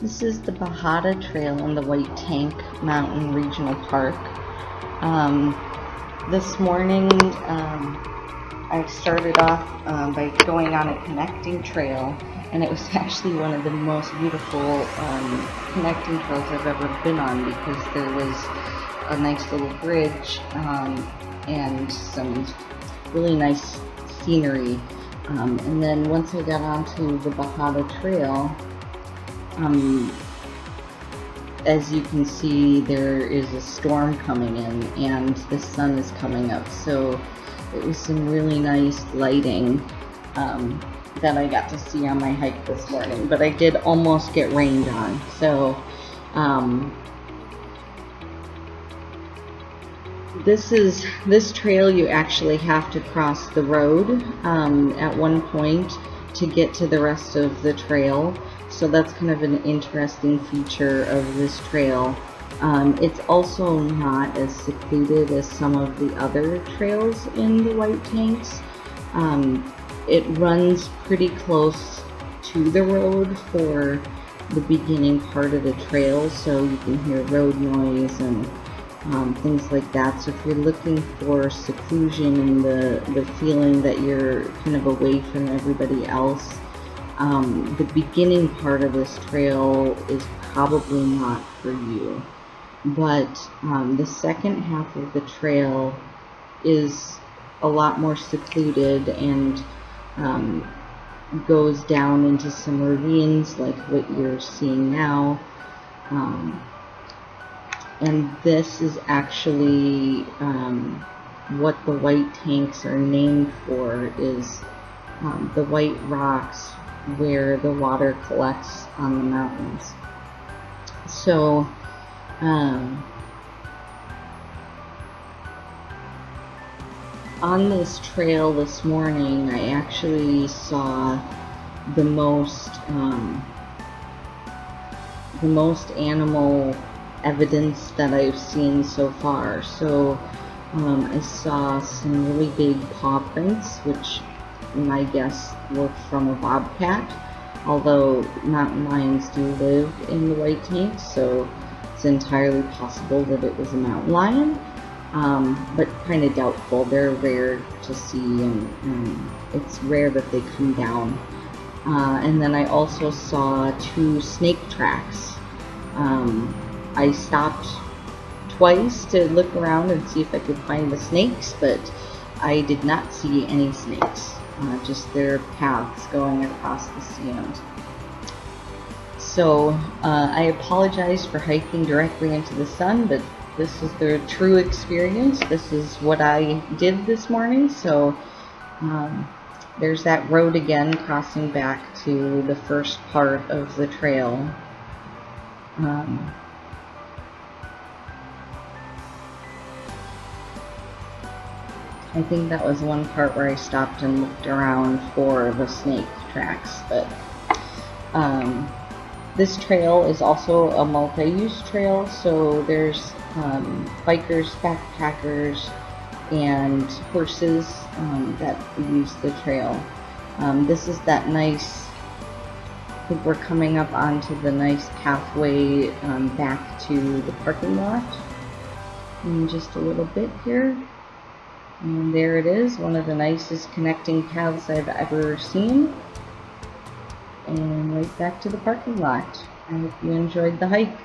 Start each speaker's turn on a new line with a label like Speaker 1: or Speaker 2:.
Speaker 1: This is the Bajada Trail in the White Tank Mountain Regional Park. This morning I started off by going on a connecting trail, and it was actually one of the most beautiful connecting trails I've ever been on, because there was a nice little bridge and some really nice scenery. And then once I got onto the Bajada Trail, as you can see, there is a storm coming in and the sun is coming up, so it was some really nice lighting that I got to see on my hike this morning, but I did almost get rained on. So this trail, you actually have to cross the road at one point to get to the rest of the trail. So that's kind of an interesting feature of this trail. It's also not as secluded as some of the other trails in the White Tanks. It runs pretty close to the road for the beginning part of the trail, so you can hear road noise and things like that. So if you're looking for seclusion and the feeling that you're kind of away from everybody else, the beginning part of this trail is probably not for you. But the second half of the trail is a lot more secluded and goes down into some ravines like what you're seeing now. And this is actually what the White Tanks are named for, is the white rocks where the water collects on the mountains. So on this trail this morning, I actually saw the most animal evidence that I've seen so far. So I saw some really big paw prints, which my guess were from a bobcat, although mountain lions do live in the White Tanks, so it's entirely possible that it was a mountain lion, but kind of doubtful. They're rare to see, and it's rare that they come down. And then I also saw 2 snake tracks. I stopped twice to look around and see if I could find the snakes, but I did not see any snakes. Just their paths going across the sand. So I apologize for hiking directly into the sun, but this is the true experience. This is what I did this morning. So there's that road again, crossing back to the first part of the trail. I think that was one part where I stopped and looked around for the snake tracks, but this trail is also a multi-use trail, so there's bikers, backpackers, and horses that use the trail. This is that nice, I think we're coming up onto the nice pathway back to the parking lot in just a little bit here. And there it is, one of the nicest connecting paths I've ever seen. And right back to the parking lot. I hope you enjoyed the hike.